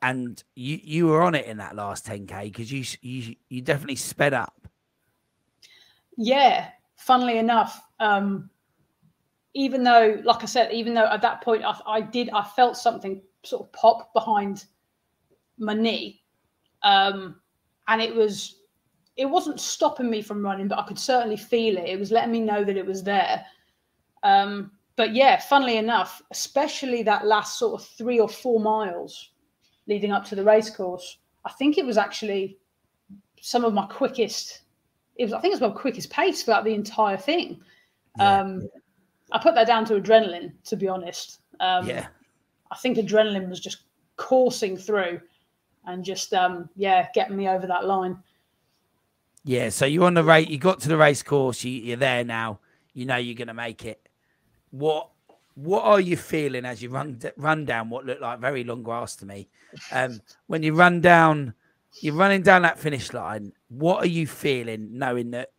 And you were on it in that last 10k, because you definitely sped up. Yeah, funnily enough, even though, like I said, even though at that point I felt something sort of pop behind my knee, and it wasn't stopping me from running, but I could certainly feel it. It was letting me know that it was there. But yeah, funnily enough, especially that last sort of 3 or 4 miles leading up to the race course, I think it was actually some of my quickest. I think it was my quickest pace throughout the entire thing. Yeah. I put that down to adrenaline, to be honest. I think adrenaline was just coursing through and just, getting me over that line. Yeah, so you're on the race. You got to the race course. You're there now. You know you're going to make it. What are you feeling as you run down what looked like very long grass to me? When you run down, you're running down that finish line. What are you feeling, knowing that?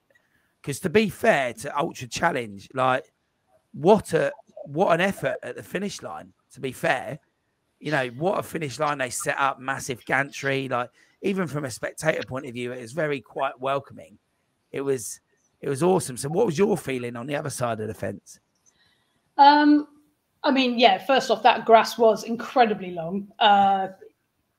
Because to be fair to Ultra Challenge, like what an effort at the finish line. To be fair, you know what a finish line they set up, massive gantry. Like even from a spectator point of view, it was very quite welcoming. It was awesome. So what was your feeling on the other side of the fence? I mean, yeah, first off, that grass was incredibly long.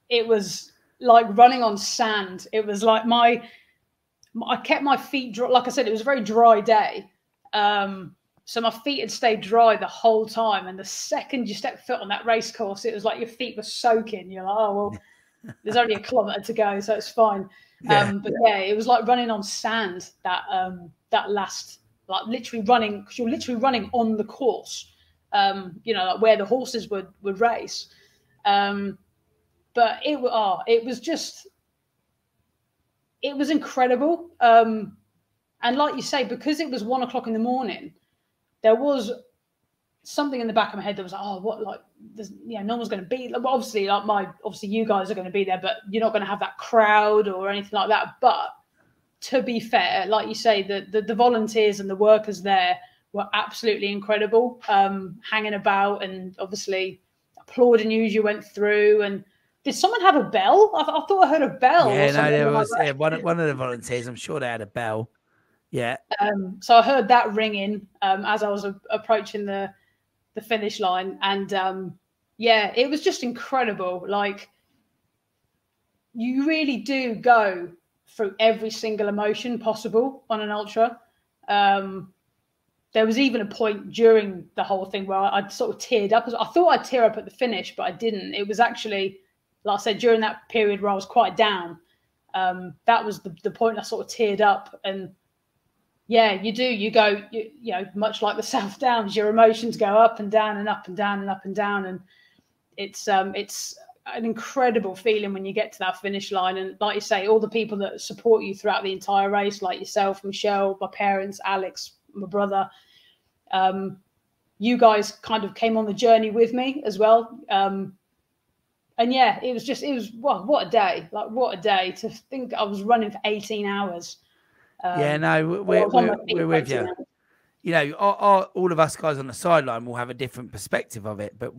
It was like running on sand. It was like I kept my feet dry. Like I said, it was a very dry day. So my feet had stayed dry the whole time. And the second you stepped foot on that race course, it was like your feet were soaking. You're like, oh, well, there's only a kilometre to go, so it's fine. But it was like running on sand that last, like literally running, because you're literally running on the course, like where the horses would race. But it was incredible. And like you say, because it was 1 o'clock in the morning, there was something in the back of my head that was like, oh, what, like, no one's going to be, well, obviously you guys are going to be there, but you're not going to have that crowd or anything like that. But to be fair, like you say, the volunteers and the workers there were absolutely incredible, hanging about and obviously applauding you as you went through. And did someone have a bell? I thought I heard a bell. Yeah, no, there was one of the volunteers. I'm sure they had a bell. Yeah. So I heard that ringing as I was approaching the finish line, and it was just incredible. Like, you really do go through every single emotion possible on an ultra. there was even a point during the whole thing where I'd sort of teared up. I thought I'd tear up at the finish, but I didn't. It was actually, like I said, during that period where I was quite down. That was the point I sort of teared up. And yeah, you do. You go, you know, much like the South Downs, your emotions go up and down and up and down and up and down. And it's an incredible feeling when you get to that finish line. And like you say, all the people that support you throughout the entire race, like yourself, Michelle, my parents, Alex, my brother, you guys kind of came on the journey with me as well. And yeah, it was well, what a day! Like, what a day to think I was running for 18 hours. Yeah, no, we're with you. You know, all of us guys on the sideline will have a different perspective of it, but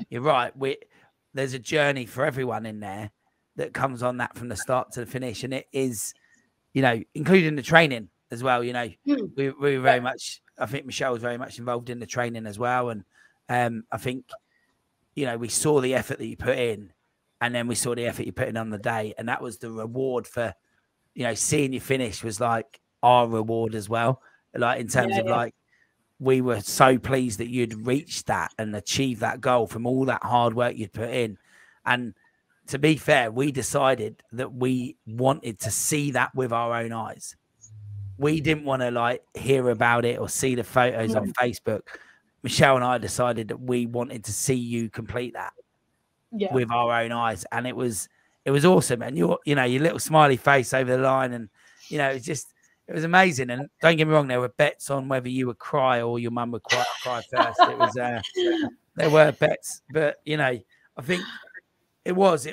you're right. There's a journey for everyone in there that comes on that from the start to the finish, and it is, you know, including the training as well. You know, we were very much. I think Michelle was very much involved in the training as well, and I think, you know, we saw the effort that you put in, and then we saw the effort you put in on the day, and that was the reward for, you know, seeing you finish was like our reward as well. Like in terms of like, we were so pleased that you'd reached that and achieved that goal from all that hard work you'd put in. And to be fair, we decided that we wanted to see that with our own eyes. We didn't want to like hear about it or see the photos on Facebook. Michelle and I decided that we wanted to see you complete that with our own eyes. And it was awesome. And your little smiley face over the line, and, you know, it was amazing. And don't get me wrong, there were bets on whether you would cry or your mum would cry first. It was, there were bets, but, you know, I think it was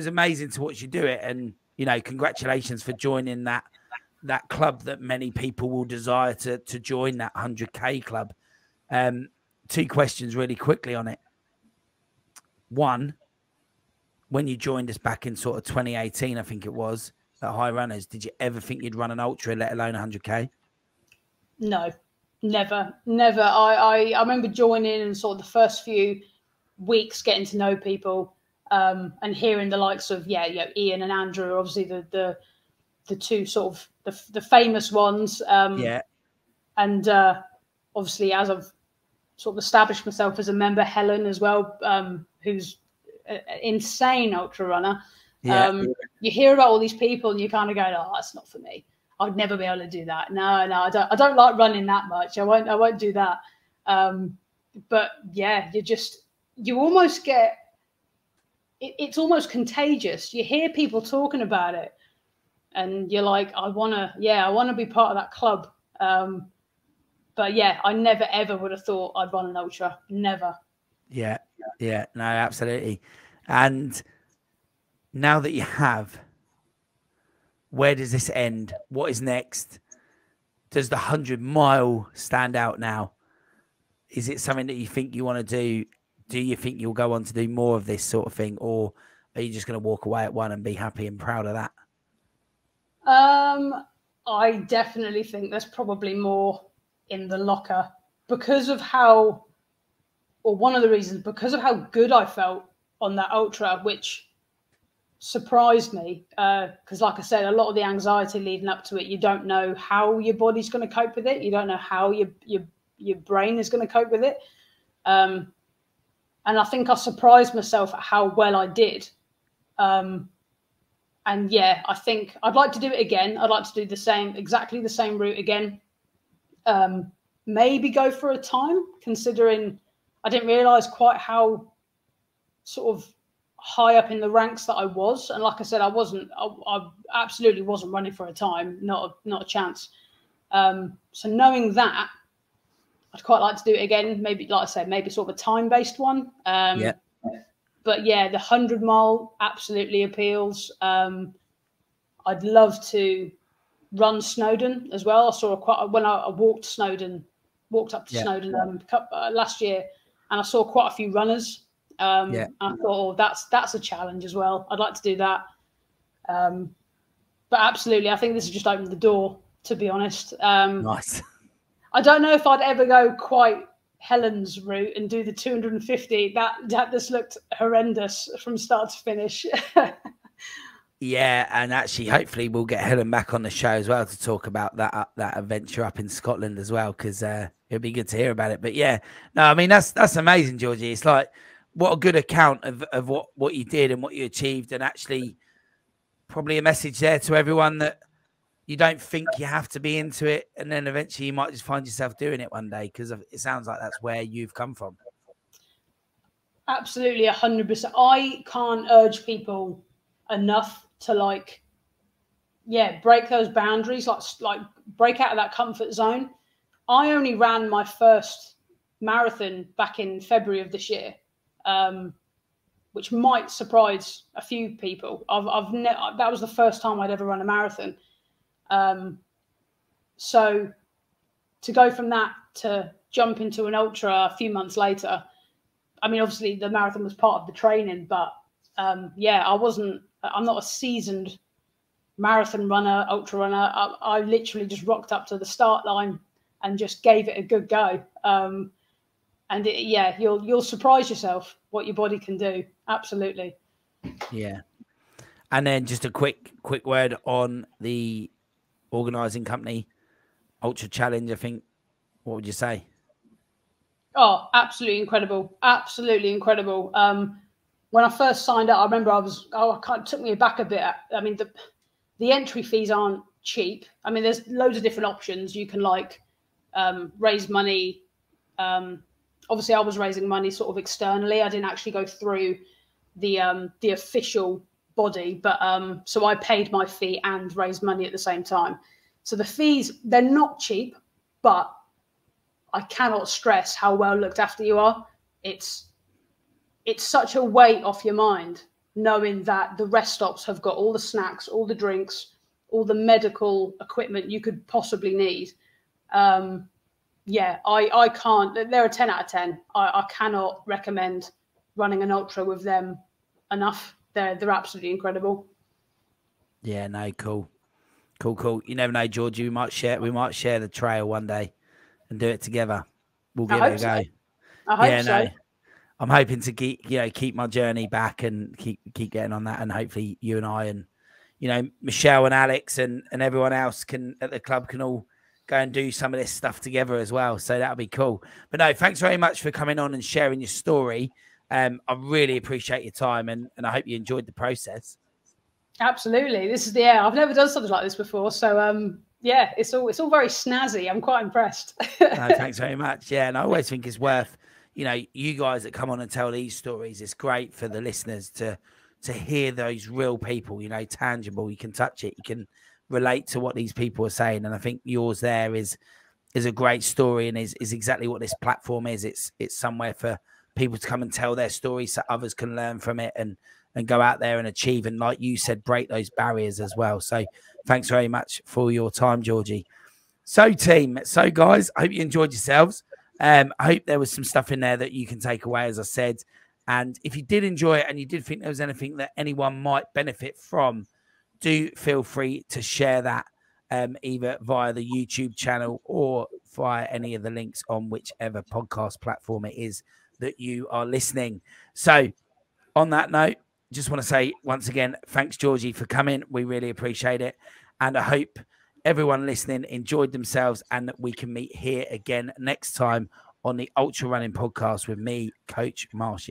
amazing to watch you do it. And, you know, congratulations for joining that club that many people will desire to join, that 100K club. 2 questions really quickly on it. One, when you joined us back in sort of 2018, I think it was, at High Runners, did you ever think you'd run an ultra, let alone 100K? No, never. I remember joining and sort of the first few weeks getting to know people, and hearing the likes of Ian and Andrew, obviously the 2 sort of the famous ones. And obviously, as I've sort of established myself as a member, Helen as well, who's an insane ultra runner. You hear about all these people and you kind of go, oh, that's not for me. I'd never be able to do that. No, I don't like running that much. I won't do that. But yeah, you almost get, it's almost contagious. You hear people talking about it and you're like, I want to be part of that club. But yeah, I never ever would have thought I'd run an ultra. Never. Yeah, no, absolutely. And now that you have, where does this end? What is next? Does the 100-mile stand out now? Is it something that you think you want to do? Do you think you'll go on to do more of this sort of thing? Or are you just going to walk away at one and be happy and proud of that? I definitely think there's probably more in the locker because of how, or one of the reasons, because of how good I felt on that ultra, which surprised me, because like I said, a lot of the anxiety leading up to it, you don't know how your body's going to cope with it. You don't know how your brain is going to cope with it. And I think I surprised myself at how well I did. And yeah, I think I'd like to do it again. I'd like to do exactly the same route again. Maybe go for a time, considering I didn't realize quite how sort of high up in the ranks that I was. And like I said, I absolutely wasn't running for a time, not a chance. So knowing that, I'd quite like to do it again. Maybe, like I said, maybe sort of a time-based one. But yeah, the 100-mile absolutely appeals. I'd love to run Snowdon as well. I saw when I walked up to Snowdon last year, and I saw quite a few runners. And I thought, oh, that's a challenge as well. I'd like to do that. But absolutely, I think this has just opened the door, to be honest. Nice. I don't know if I'd ever go quite Helen's route and do the 250. That just looked horrendous from start to finish. Yeah, and actually, hopefully, we'll get Helen back on the show as well to talk about that adventure up in Scotland as well, because it'd be good to hear about it. But yeah, no, I mean that's amazing, Georgie. It's like what a good account of what you did and what you achieved, and actually probably a message there to everyone that you don't think you have to be into it, and then eventually you might just find yourself doing it one day, because it sounds like that's where you've come from. Absolutely, 100%. I can't urge people enough to break those boundaries, like break out of that comfort zone. I only ran my first marathon back in February of this year, which might surprise a few people. That was the first time I'd ever run a marathon. So to go from that to jump into an ultra a few months later, I mean, obviously the marathon was part of the training, but I'm not a seasoned marathon runner, ultra runner. I literally just rocked up to the start line and just gave it a good go. You'll surprise yourself what your body can do. Absolutely. Yeah. And then just a quick word on the organising company, Ultra Challenge, I think. What would you say? Oh, absolutely incredible. Absolutely incredible. When I first signed up, I remember it took me aback a bit. I mean, the entry fees aren't cheap. I mean, there's loads of different options. You can raise money. Obviously I was raising money sort of externally. I didn't actually go through the official body, but so I paid my fee and raised money at the same time. So the fees, they're not cheap, but I cannot stress how well looked after you are. It's such a weight off your mind knowing that the rest stops have got all the snacks, all the drinks, all the medical equipment you could possibly need. I can't. They're a 10 out of 10. I cannot recommend running an ultra with them enough. They're absolutely incredible. Yeah, no, cool. You never know, Georgie. We might share the trail one day and do it together. We'll give it a go. I hope so. I'm hoping to keep my journey back and keep getting on that, and hopefully you and I and Michelle and Alex and everyone else at the club can all go and do some of this stuff together as well. So that'll be cool. But no, thanks very much for coming on and sharing your story. I really appreciate your time, and I hope you enjoyed the process. Absolutely. I've never done something like this before. So it's all very snazzy. I'm quite impressed. No, thanks very much. Yeah, and I always think it's worth, you guys that come on and tell these stories. It's great for the listeners to hear those real people, tangible. You can touch it. You can relate to what these people are saying. And I think yours there is a great story, and is exactly what this platform is. It's somewhere for people to come and tell their stories so others can learn from it and go out there and achieve. And like you said, break those barriers as well. So thanks very much for your time, Georgie. So guys, I hope you enjoyed yourselves. I hope there was some stuff in there that you can take away, as I said. And if you did enjoy it and you did think there was anything that anyone might benefit from, do feel free to share that either via the YouTube channel or via any of the links on whichever podcast platform it is that you are listening. So on that note, just want to say once again, thanks, Georgie, for coming. We really appreciate it. And I hope everyone listening enjoyed themselves, and that we can meet here again next time on the Ultra Running Podcast with me, Coach Marsh.